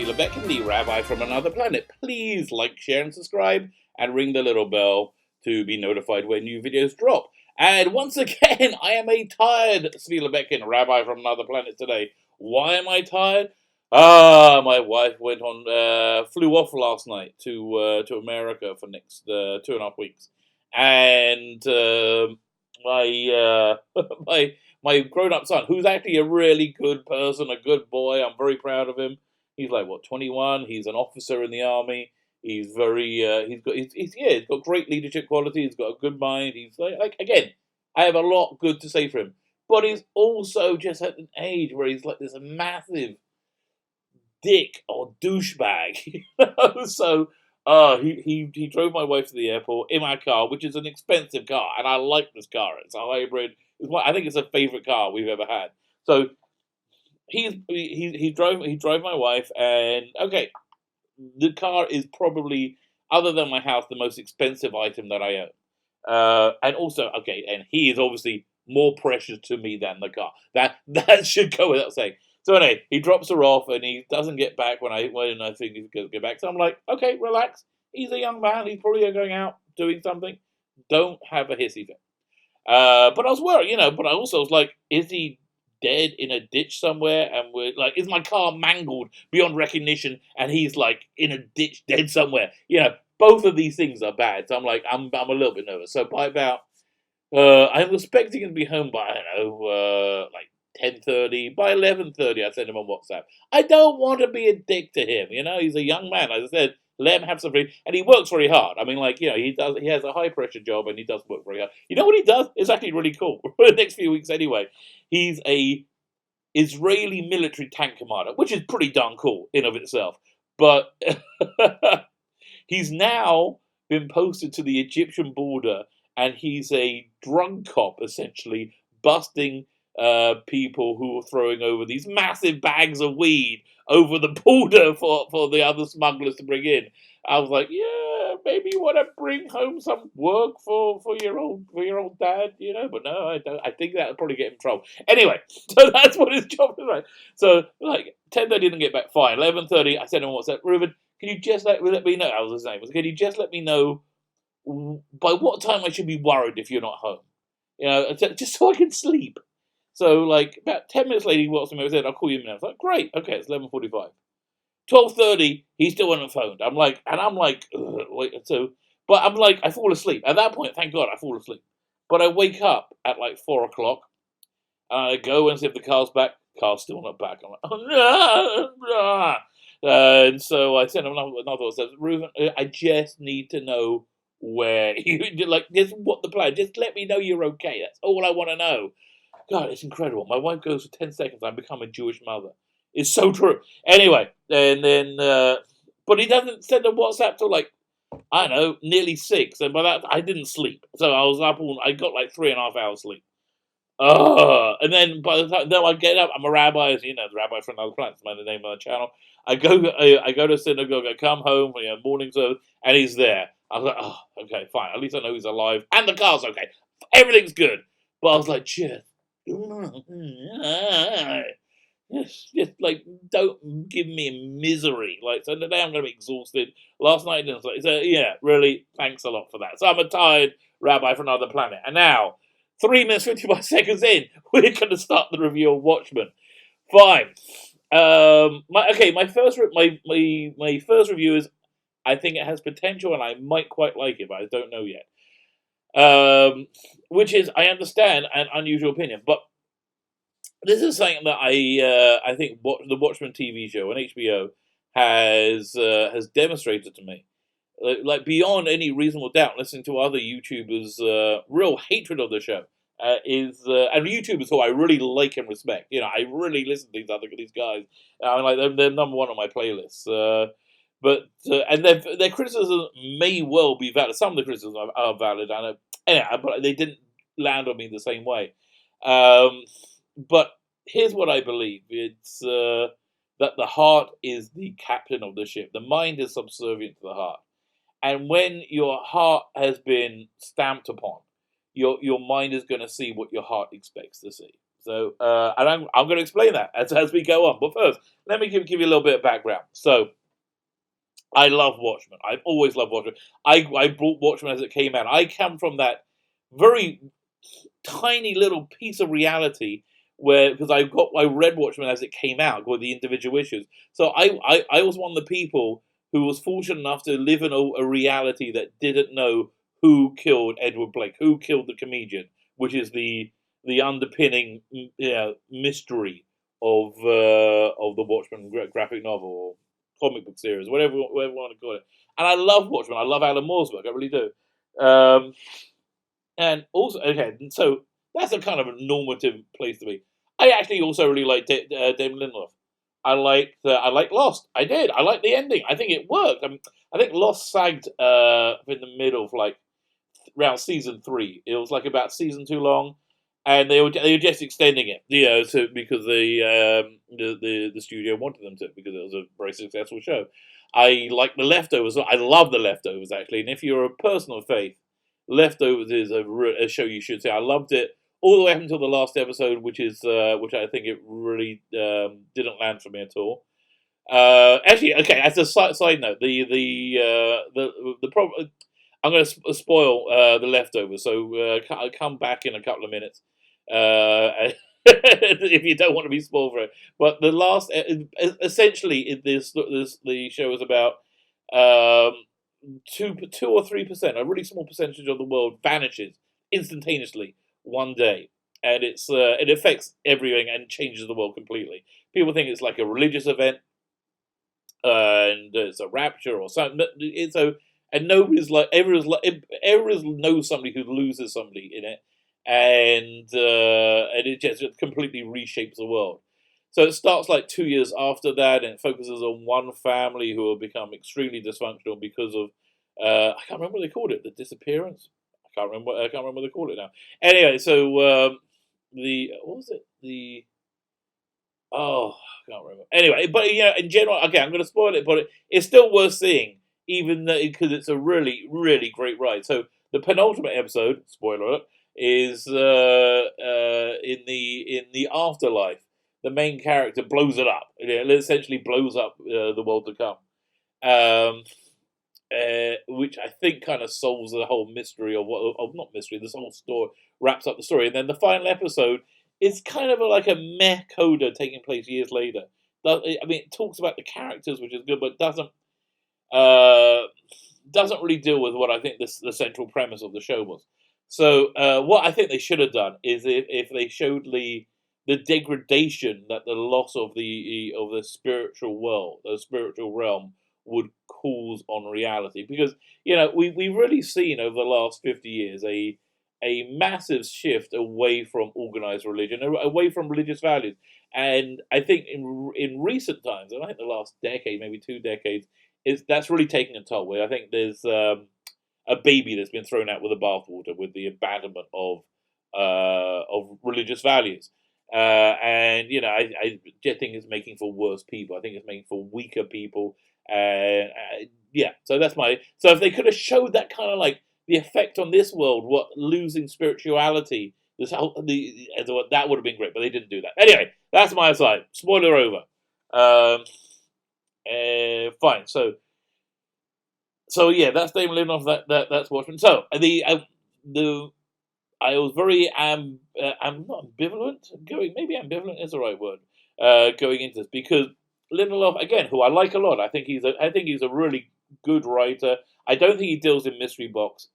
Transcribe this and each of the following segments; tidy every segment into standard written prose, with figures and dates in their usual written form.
Lebeckin, the Rabbi from Another Planet. Please like, share, and subscribe, and ring the little bell to be notified when new videos drop. And once again, I am a tired Svi Lebeckin, Rabbi from Another Planet today. Why am I tired? My wife went on, flew off last night to America for next 2.5 weeks, and my my grown-up son, who's actually a really good person, a good boy. I'm very proud of him. He's like 21. He's an officer in the army. He's very he's got great leadership quality. He's got a good mind. He's like again, I have a lot good to say for him. But he's also just at an age where he's like this massive dick or douchebag. So he drove my wife to the airport in my car, which is an expensive car, and I like this car. It's a hybrid. I think it's a favorite car we've ever had. So he drove my wife, and okay, the car is probably, other than my house, the most expensive item that I own. And also, okay, and he is obviously more precious to me than the car. That should go without saying. So anyway, he drops her off, and he doesn't get back when I think he's going to get back. So I'm like, okay, relax. He's a young man. He's probably going out doing something. Don't have a hissy fit. But I was worried, But I also was like, is he dead in a ditch somewhere? And we're like, is my car mangled beyond recognition? And he's like in a ditch, dead somewhere. Both of these things are bad. So I'm like, I'm a little bit nervous. So by about, I'm expecting him to be home by, I don't know, like 10:30. By 11:30, I send him on WhatsApp. I don't want to be a dick to him. He's a young man. As I said, let him have some free, and he works very hard. I mean, he has a high pressure job, and he does work very hard. You know what he does? It's actually really cool. For the next few weeks, anyway, he's a Israeli military tank commander, which is pretty darn cool in of itself. But he's now been posted to the Egyptian border, and he's a drug cop, essentially, busting people who are throwing over these massive bags of weed over the border for the other smugglers to bring in. I was like, yeah, maybe you want to bring home some work for your old dad, But no, I don't. I think that would probably get him in trouble. Anyway, so that's what his job is, right? So like 10:30 didn't get back. Fine, 11:30. I sent him on WhatsApp. Reuben, can you just let me know? That was his name. Can you just let me know by what time I should be worried if you're not home? Just so I can sleep. So, like, about 10 minutes later, he walks me over and said, I'll call you in a minute. I was like, great, okay, it's 11:45. 12:30, he's still on the phone. I'm like, wait, but I'm like, I fall asleep. At that point, thank God, I fall asleep. But I wake up at like 4 o'clock, and I go and see if the car's back. Car's still not back. I'm like, oh, no. And so I sent him another WhatsApp. Reuben, I just need to know where you, like, just what the plan. Just let me know you're okay. That's all I want to know. God, it's incredible. My wife goes for 10 seconds, I become a Jewish mother. It's so true. Anyway, and then, but he doesn't send a WhatsApp till like, I don't know, nearly 6. And by that, I didn't sleep. So I was up I got like 3.5 hours sleep. And then by the time I get up, I'm a rabbi, as you know, the Rabbi from Another Planet, that's the name of the channel. I go to synagogue, I come home, morning service, and he's there. I was like, oh, okay, fine. At least I know he's alive. And the car's okay. Everything's good. But I was like, shit. Just like, don't give me misery. Like, so today I'm going to be exhausted. Last night I didn't sleep. So yeah, really, thanks a lot for that. So I'm a tired rabbi from Another Planet. And now, 3 minutes 55 seconds in, we're going to start the review of Watchmen. Fine. My first review is, I think it has potential and I might quite like it, but I don't know yet. Which is, I understand, an unusual opinion, but this is something that I think the Watchmen TV show on HBO has demonstrated to me, like beyond any reasonable doubt. Listening to other YouTubers' real hatred of the show and YouTubers who I really like and respect. I really listen to these guys. I like they're number one on my playlists. But and their criticism may well be valid. Some of the criticisms are valid, but they didn't land on me the same way. But here's what I believe: it's that the heart is the captain of the ship. The mind is subservient to the heart, and when your heart has been stamped upon, your mind is going to see what your heart expects to see. So, and I'm going to explain that as we go on. But first, let me give you a little bit of background. So, I love Watchmen. I've always loved Watchmen. I brought Watchmen as it came out. I come from that very tiny little piece of reality where, because I read Watchmen as it came out with the individual issues. So I was one of the people who was fortunate enough to live in a reality that didn't know who killed Edward Blake, who killed the comedian, which is the underpinning mystery of the Watchmen graphic novel or comic book series, whatever you want to call it. And I love Watchmen. I love Alan Moore's work. I really do. And also, okay, so that's a kind of a normative place to be. I actually also really like Damon Lindelof. I liked Lost. I did. I liked the ending. I think it worked. I think Lost sagged in the middle of like around season 3. It was like about season 2 long, and they were just extending it, because the studio wanted them to, because it was a very successful show. I like The Leftovers. I love The Leftovers actually, and if you're a person of faith, Leftovers is a show you should see. I loved it all the way up until the last episode, which which I think it really didn't land for me at all. Actually, okay. As a side note, the problem. I'm going to spoil The Leftovers, so I'll come back in a couple of minutes if you don't want to be spoiled for it. But the last, essentially, the show is about um, 2 or 3%, a really small percentage of the world vanishes instantaneously one day, and it affects everything and changes the world completely. People think it's like a religious event, and it's a rapture or something. And nobody's like everyone knows somebody who loses somebody in it, and it just completely reshapes the world. So it starts like 2 years after that, and it focuses on one family who have become extremely dysfunctional because of I can't remember what they called it, the disappearance. I can't remember what they called it now. Anyway, so the what was it the Oh, I can't remember. Anyway, but in general, okay, I'm going to spoil it, but it's still worth seeing, even because it's a really, really great ride. So the penultimate episode, spoiler alert, is in the afterlife. The main character blows it up. It essentially blows up the world to come, um, which I think kind of solves the whole mystery of not mystery. This whole story wraps up the story, and then the final episode is kind of like a meh coda taking place years later. I mean, it talks about the characters, which is good, but uh, doesn't really deal with what I think the central premise of the show was. So what I think they should have done is if they showed the degradation that the loss of the spiritual world, the spiritual realm, would cause on reality, because we've really seen over the last 50 years a massive shift away from organized religion, away from religious values. And I think in recent times, and I think the last decade, maybe 2 decades, that's really taking a toll. Where I think there's a baby that's been thrown out with the bathwater with the abandonment of religious values. And I just think it's making for worse people. I think it's making for weaker people. And yeah, so that's my. So if they could have showed that kind of like the effect on this world, what losing spirituality, that would have been great, but they didn't do that. Anyway, that's my aside. Spoiler over. Fine. So yeah, that's Damon Lindelof. That's Watchmen. So the I was very I'm not ambivalent. Maybe ambivalent is the right word. Going into this, because Lindelof, again, who I like a lot. I think he's a really good writer. I don't think he deals in mystery box.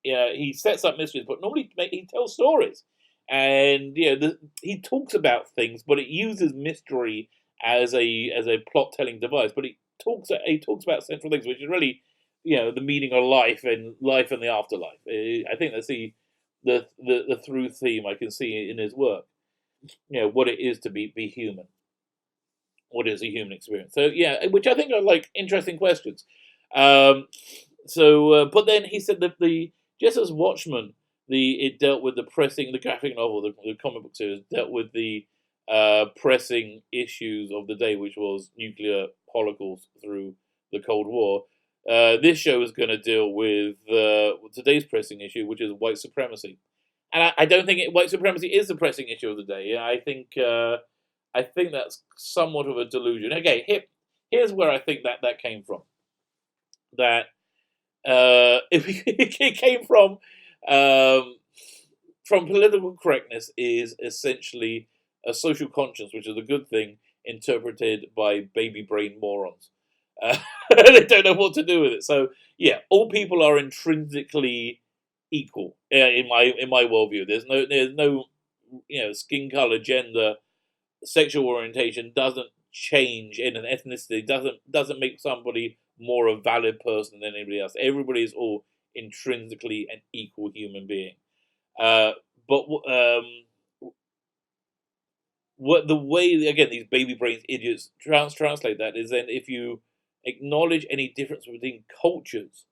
He sets up mysteries, but normally he tells stories, and he talks about things, but it uses mystery as a plot telling device. But he talks about central things, which is really the meaning of life and the afterlife. I think that's the through theme I can see in his work. What it is to be human. What is a human experience? So yeah, which I think are like interesting questions. Um, but then he said that just as Watchmen, it dealt with the graphic novel, the comic book series dealt with the pressing issues of the day, which was nuclear holocaust through the Cold War. This show is going to deal with today's pressing issue, which is white supremacy. and I don't think white supremacy is the pressing issue of the day. Yeah, I think that's somewhat of a delusion. Okay, here's where I think that came from. That it came um, from political correctness is essentially a social conscience, which is a good thing, interpreted by baby brain morons. Uh, they don't know what to do with it. So yeah, all people are intrinsically equal in my worldview. There's no skin color, gender, sexual orientation doesn't change in an ethnicity. Doesn't make somebody more a valid person than anybody else. Everybody is all intrinsically an equal human being. Uh, but what the way again these baby brains idiots translate that is then if you acknowledge any difference between cultures,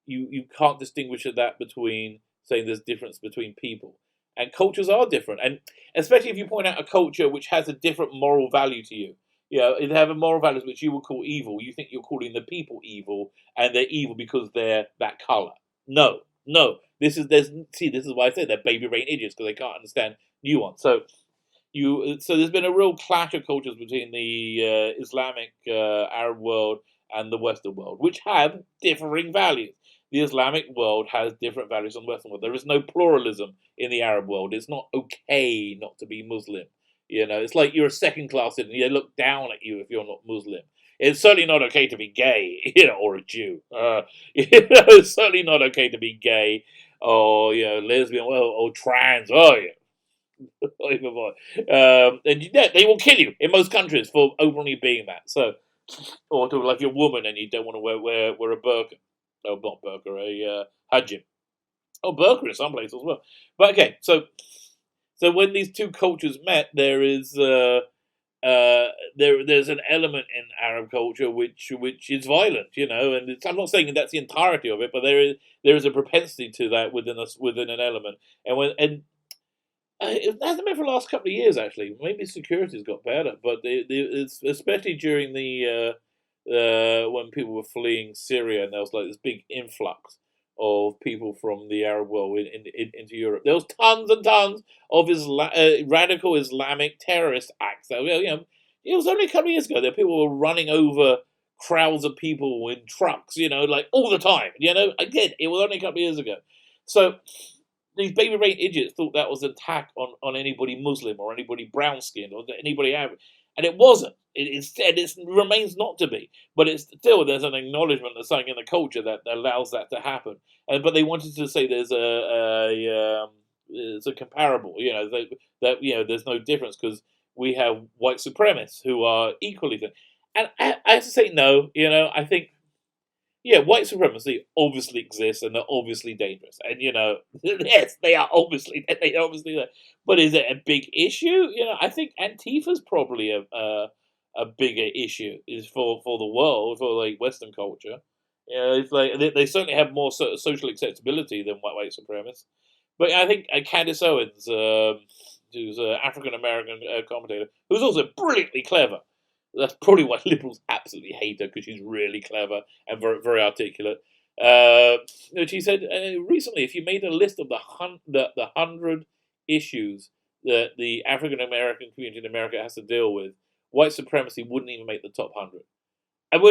you can't distinguish that between saying there's difference between people. And cultures are different, and especially if you point out a culture which has a different moral value to you. You know, they have a moral values which you would call evil. You think you're calling the people evil, and they're evil because they're that color. No, no. This is why I say they're baby brain idiots because they can't understand nuance. So there's been a real clash of cultures between the Islamic Arab world and the Western world, which have differing values. The Islamic world has different values from the Western world. There is no pluralism in the Arab world. It's not okay not to be Muslim. You know, it's like you're a second class citizen. They look down at you if you're not Muslim. It's certainly not okay to be gay, or a Jew. It's certainly not okay to be gay or lesbian, or trans. Oh yeah, and they will kill you in most countries for openly being that. So, or to like you're a woman and you don't want to wear a burqa, no, not burqa, a hijab, oh burqa in some places as well. But okay, so when these two cultures met, there's an element in Arab culture which is violent, and I'm not saying that's the entirety of it, but there is a propensity to that within an element, and it hasn't been for the last couple of years, actually. Maybe security's got better, but it's especially during the when people were fleeing Syria, and there was like this big influx of people from the Arab world into Europe. There was tons and tons of radical Islamic terrorist acts. That it was only a couple of years ago that people were running over crowds of people in trucks, like all the time. Again, it was only a couple of years ago. So these baby brain idiots thought that was an attack on anybody Muslim or anybody brown skinned or anybody average. And it wasn't. It remains not to be. But it's still, there's an acknowledgement of something in the culture that allows that to happen. But they wanted to say there's it's a comparable, there's no difference because we have white supremacists who are equally. And I have to say no, I think white supremacy obviously exists and they're obviously dangerous. And yes, they are obviously there. But is it a big issue? I think Antifa's probably a bigger issue is for the world, for like Western culture. It's like they certainly have more social acceptability than white supremacists. But I think Candace Owens, who's an African American commentator, who's also brilliantly clever. That's probably why liberals absolutely hate her because she's really clever and very very articulate. She said recently, if you made a list of the 100 issues that the African American community in America has to deal with, white supremacy wouldn't even make the top 100.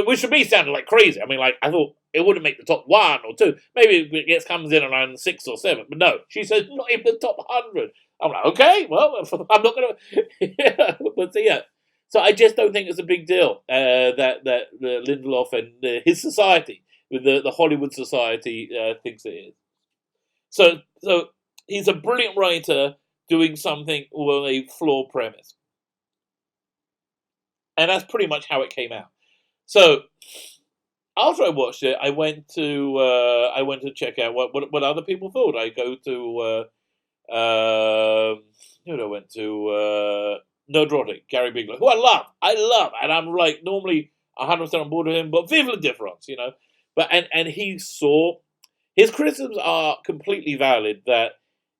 Which for me sounded like crazy. I mean, like I thought it wouldn't make the top 1 or 2. Maybe it comes in around 6 or 7. But no, she says not even the top 100. I'm like, okay, well, I'm not going to. But yeah. So I just don't think it's a big deal that Lindelof and his society, with the Hollywood society, thinks it is. So he's a brilliant writer doing something with a flawed premise, and that's pretty much how it came out. So after I watched it, I went to check out what other people thought. I go to who did I went to. Nerdrotic, Gary Bigler, who I love, and I'm like normally 100% on board with him, but vive la difference, But and he saw his criticisms are completely valid. That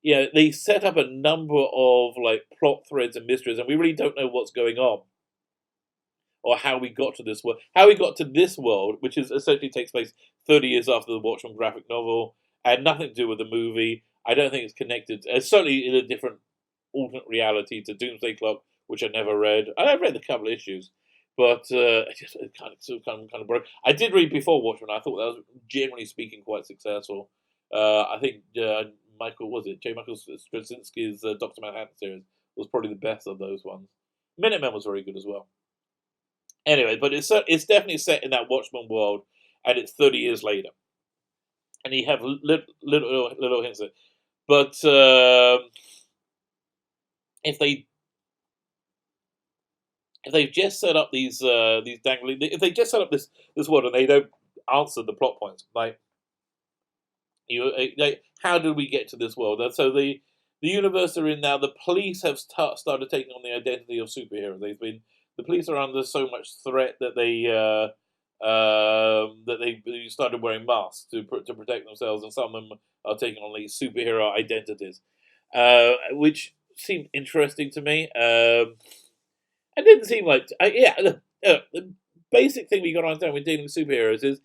they set up a number of like plot threads and mysteries, and we really don't know what's going on or how we got to this world. How we got to this world, which is essentially takes place 30 years after the Watchmen graphic novel, had nothing to do with the movie. I don't think it's connected. It's certainly in a different alternate reality to Doomsday Clock, which I never read. I've read a couple of issues, but it kind of broke. I did read before Watchmen. I thought that was, generally speaking, quite successful. I think Michael Straczynski's Doctor Manhattan series was probably the best of those ones. Minutemen was very good as well. Anyway, but it's definitely set in that Watchmen world, and it's 30 years later, and you have little hints of it. But if they've just set up these dangling, if they just set up this world and they don't answer the plot points, like how did we get to this world? And so the universe they're in now, the police have started taking on the identity of superheroes. The police are under so much threat that they started wearing masks to protect themselves, and some of them are taking on these superhero identities, which seemed interesting to me. It didn't seem like the basic thing we got to understand when dealing with superheroes is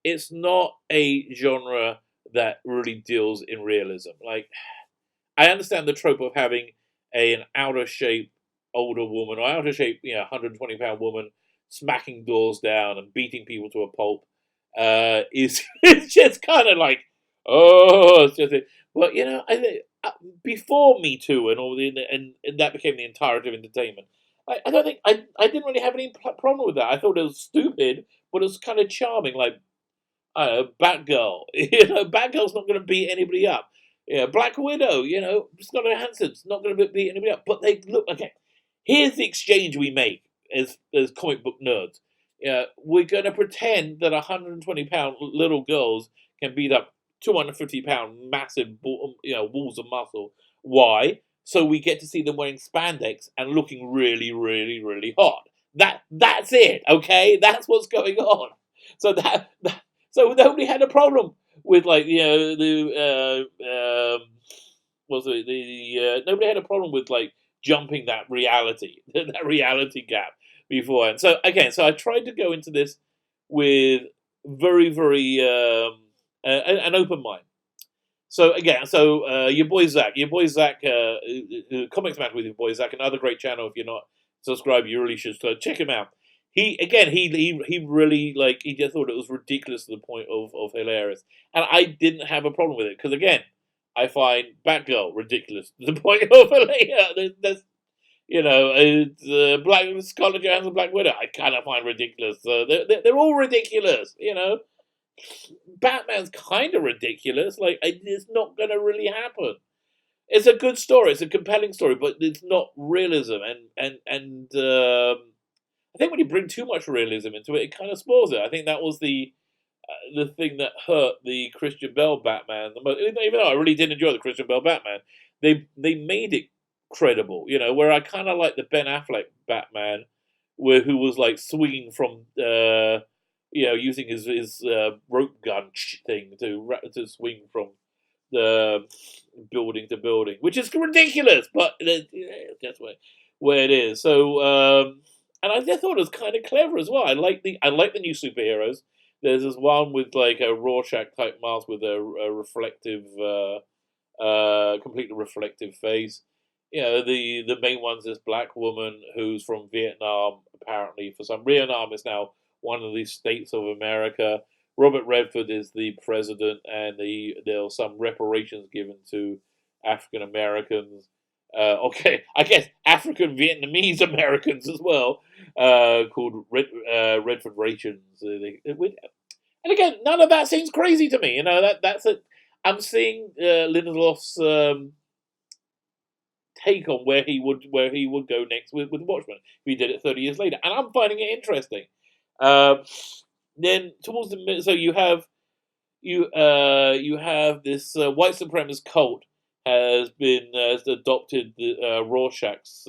it's not a genre that really deals in realism. Like, I understand the trope of having an out of shape older woman or out of shape 120-pound woman smacking doors down and beating people to a pulp is it's just kind of like, oh, it's just but I think before Me Too and all and that became the entirety of entertainment. I don't think I didn't really have any problem with that. I thought it was stupid, but it was kind of charming. Like, I don't know, Batgirl. Batgirl's not going to beat anybody up. Yeah, Black Widow. Scarlett Johansson's not going to beat anybody up. But they look okay. Here's the exchange we make as comic book nerds. We're going to pretend that 120-pound little girls can beat up 250-pound massive walls of muscle. Why? So we get to see them wearing spandex and looking really, really, really hot. That's it. Okay, that's what's going on. So so nobody had a problem with nobody had a problem with jumping that reality gap before. And so again, I tried to go into this with very, very an open mind. So again, your boy Zach, Comics Matter with your boy Zach, another great channel. If you're not subscribed, you really should check him out. He really he just thought it was ridiculous to the point of hilarious, and I didn't have a problem with it because again, I find Batgirl ridiculous to the point of hilarious. Black Scarlett Johansson, Black Widow, I kind of find ridiculous. They're all ridiculous. Batman's kind of ridiculous. It's not going to really happen. It's a good story. It's a compelling story, but it's not realism. And I think when you bring too much realism into it, it kind of spoils it. I think that was the thing that hurt the Christian Bale Batman. Even though I really did enjoy the Christian Bale Batman, they made it credible. Where I kind of like the Ben Affleck Batman, who was swinging from using his rope gun thing to swing from the building to building, which is ridiculous, but that's where it is. So, and I just thought it was kind of clever as well. I like the new superheroes. There's this one with a Rorschach type mask with a reflective, completely reflective face. The main one's this black woman who's from Vietnam. Apparently, Vietnam is now one of these states of America. Robert Redford is the president, and there are some reparations given to African Americans. I guess African Vietnamese Americans as well, called Redford rations. And again, none of that seems crazy to me. That's it. I'm seeing Lindelof's take on where he would go next with Watchmen if he did it 30 years later, and I'm finding it interesting. Then towards the middle, so you have this white supremacist cult has adopted the Rorschach's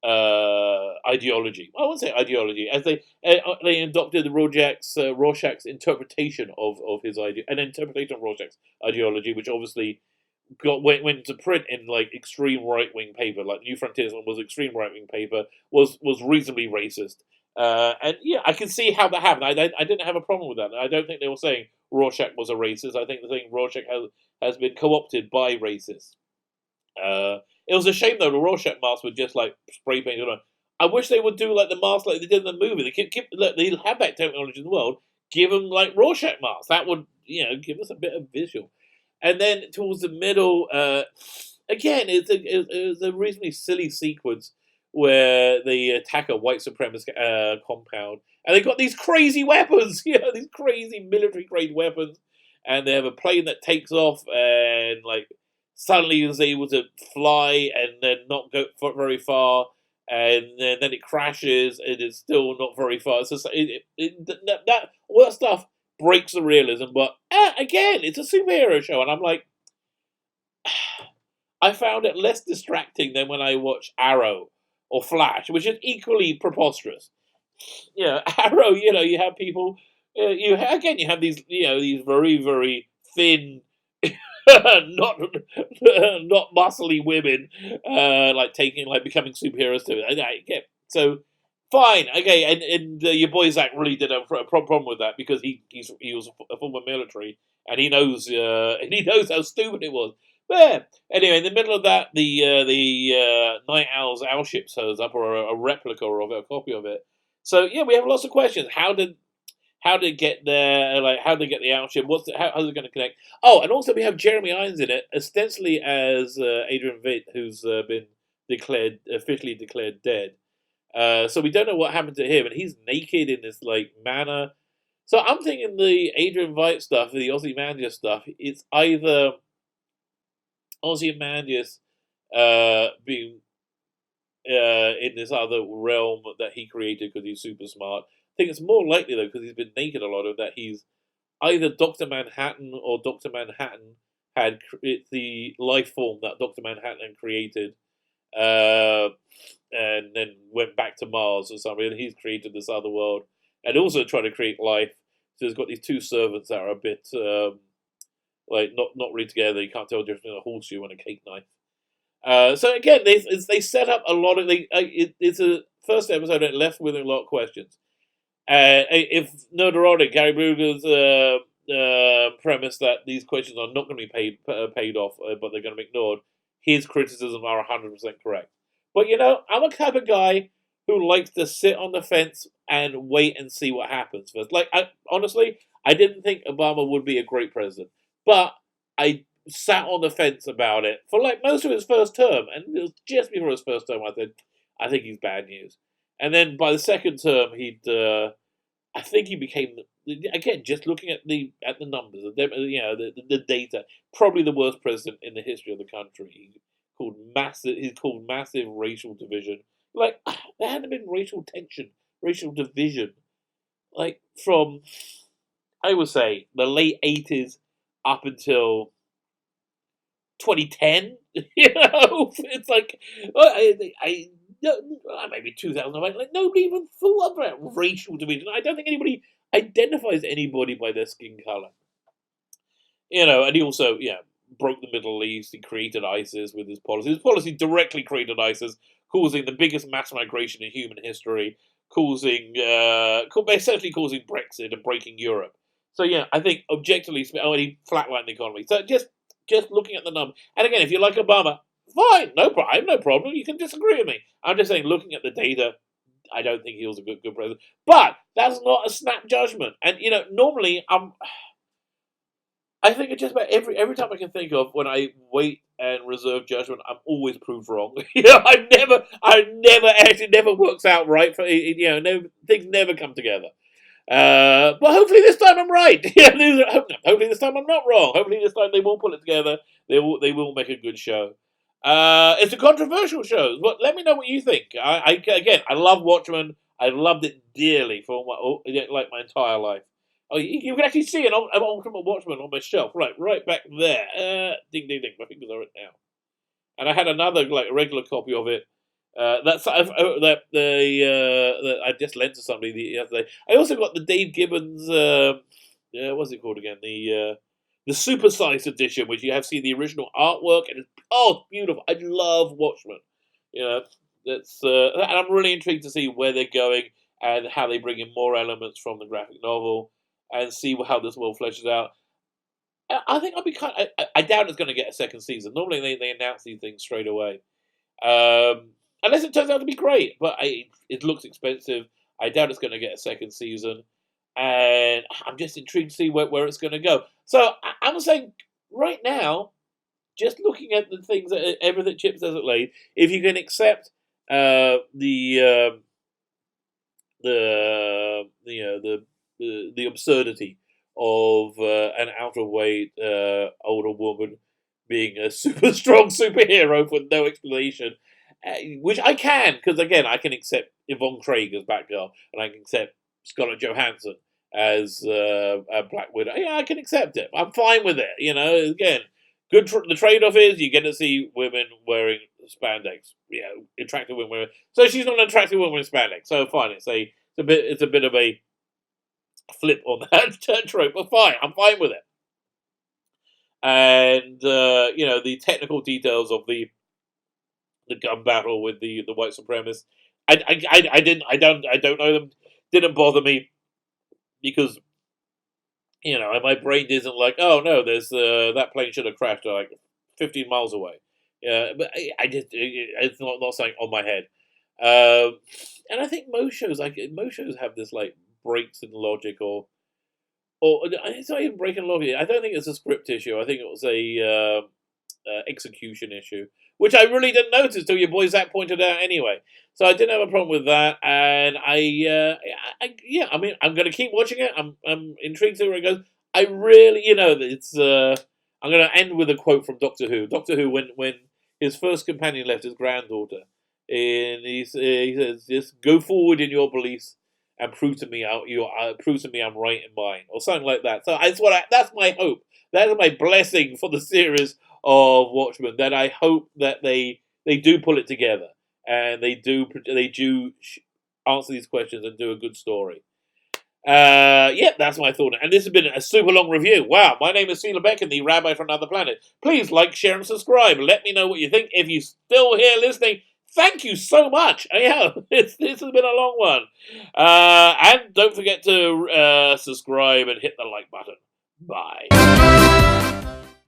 ideology. I won't say ideology, as they adopted the Rorschach's interpretation of his idea, an interpretation of Rorschach's ideology, which obviously went to print in extreme right wing paper. Like New Frontiersman was extreme right wing paper, was reasonably racist. And yeah, I can see how that happened. I didn't have a problem with that. I don't think they were saying Rorschach was a racist. I think Rorschach has been co-opted by racists. It was a shame though. The Rorschach masks were just like spray painted on. I wish they would do like the mask like they did in the movie. They have that technology in the world. Give them like Rorschach masks. That would give us a bit of visual. And then towards the middle, again, it's a reasonably silly sequence where they attack a white supremacist compound, and they've got these crazy weapons, these crazy military grade weapons, and they have a plane that takes off and like suddenly is able to fly and then not go very far, and then it crashes and it's still not very far. So that all that stuff breaks the realism, but again, it's a superhero show, and I'm like, I found it less distracting than when I watch Arrow or Flash, which is equally preposterous. Arrow, you have people, you have these very very thin, not not muscly women, becoming superheroes too. I get so. Fine, okay, and your boy Zach really did have a problem with that because he was a former military and he knows how stupid it was. But anyway, in the middle of that, the Night Owl's owlship shows up, or a replica of it, a copy of it. So yeah, we have lots of questions. How did it get there? Like, how did they get the owlship? How's it going to connect? Oh, and also we have Jeremy Irons in it, ostensibly as Adrian Veidt, who's been officially declared dead. So we don't know what happened to him, and he's naked in this like manner. So I'm thinking the Adrian Veidt stuff, the Ozymandias stuff, it's either Ozymandias being in this other realm that he created because he's super smart. I think it's more likely though, because he's been naked a lot of that, he's either Dr. Manhattan, or Dr. Manhattan had the life form that Dr. Manhattan created, and then went back to Mars or something. And he's created this other world, and also trying to create life. So he's got these two servants that are a bit like not really together. You can't tell the difference between a horseshoe and a cake knife. So again, they set up a lot of it's a first episode that left with a lot of questions. If Nerdorotic, Gary Brugger's premise that these questions are not going to be paid off, but they're going to be ignored, his criticisms are 100% correct. But I'm a type of guy who likes to sit on the fence and wait and see what happens first. Like, honestly, I didn't think Obama would be a great president, but I sat on the fence about it for like most of his first term, and it was just before his first term I said, I think he's bad news. And then by the second term, I think he became, again, just looking at the numbers, the data, probably the worst president in the history of the country. He's called massive racial division. Like, there hadn't been racial tension, racial division, like from, I would say, the late 80s up until 2010. It's like maybe 2008. Like, nobody even thought about racial division. I don't think anybody identifies anybody by their skin color. And he also broke the Middle East. He created ISIS with his policy. His policy directly created ISIS, causing the biggest mass migration in human history, essentially causing Brexit and breaking Europe. So I think objectively, he flatlined the economy. So just looking at the number, and again, if you like Obama, fine, I have no problem. You can disagree with me. I'm just saying, looking at the data, I don't think he was a good president. But that's not a snap judgment. And normally I think it's just about every time I can think of when I wait and reserve judgment, I'm always proved wrong. I never works out right. Things never come together. But hopefully this time I'm right. Hopefully this time I'm not wrong. Hopefully this time they will pull it together. They will make a good show. It's a controversial show, but let me know what you think. I love Watchmen. I loved it dearly for my entire life. Oh, you can actually see an Ultimate Watchmen on my shelf, right back there. Ding ding ding. My fingers are it now. And I had another regular copy of it. That I just lent to somebody the other day. I also got the Dave Gibbons. What's it called again? The supersized edition, which you have seen the original artwork, and it's beautiful. I love Watchmen. That's and I'm really intrigued to see where they're going and how they bring in more elements from the graphic novel. and see how this world fleshes out. I think I'll be kind. I doubt it's going to get a second season. Normally they announce these things straight away, unless it turns out to be great. But it looks expensive. I doubt it's going to get a second season, and I'm just intrigued to see where it's going to go. So I'm saying right now, just looking at the things that everything Chips does at late, if you can accept the absurdity of an out of weight older woman being a super strong superhero with no explanation, which I can, because again I can accept Yvonne Craig as Batgirl, and I can accept Scarlett Johansson as a Black Widow. Yeah, I can accept it. I'm fine with it. Again, the trade off is you get to see women wearing spandex. Attractive women wearing. So she's not an attractive woman in spandex. So fine, it's a bit of a flip on that trope, but fine, I'm fine with it. And the technical details of the gun battle with the white supremacists, I don't know them. Didn't bother me because my brain isn't like, oh no, there's that plane should have crashed like 15 miles away. Yeah, but it's not something on my head. And I think most shows have this like breaks in logic or it's not even breaking logic. I don't think it's a script issue. I think it was a execution issue, which I really didn't notice till your boy Zach pointed out anyway. So I didn't have a problem with that, and I mean, I'm going to keep watching it. I'm intrigued to see where it goes. I really, it's. I'm going to end with a quote from Doctor Who. Doctor Who, when his first companion left, his granddaughter, and he says, "Just go forward in your beliefs and prove to me I'm right in mine," or something like that. So that's my hope. That is my blessing for the series of Watchmen. That I hope that they do pull it together and they do answer these questions and do a good story. That's my thought. And this has been a super long review. Wow, my name is Sheila Beck and the Rabbi from Another Planet. Please like, share, and subscribe. Let me know what you think. If you're still here listening, thank you so much. Yeah, this has been a long one. And don't forget to subscribe and hit the like button. Bye.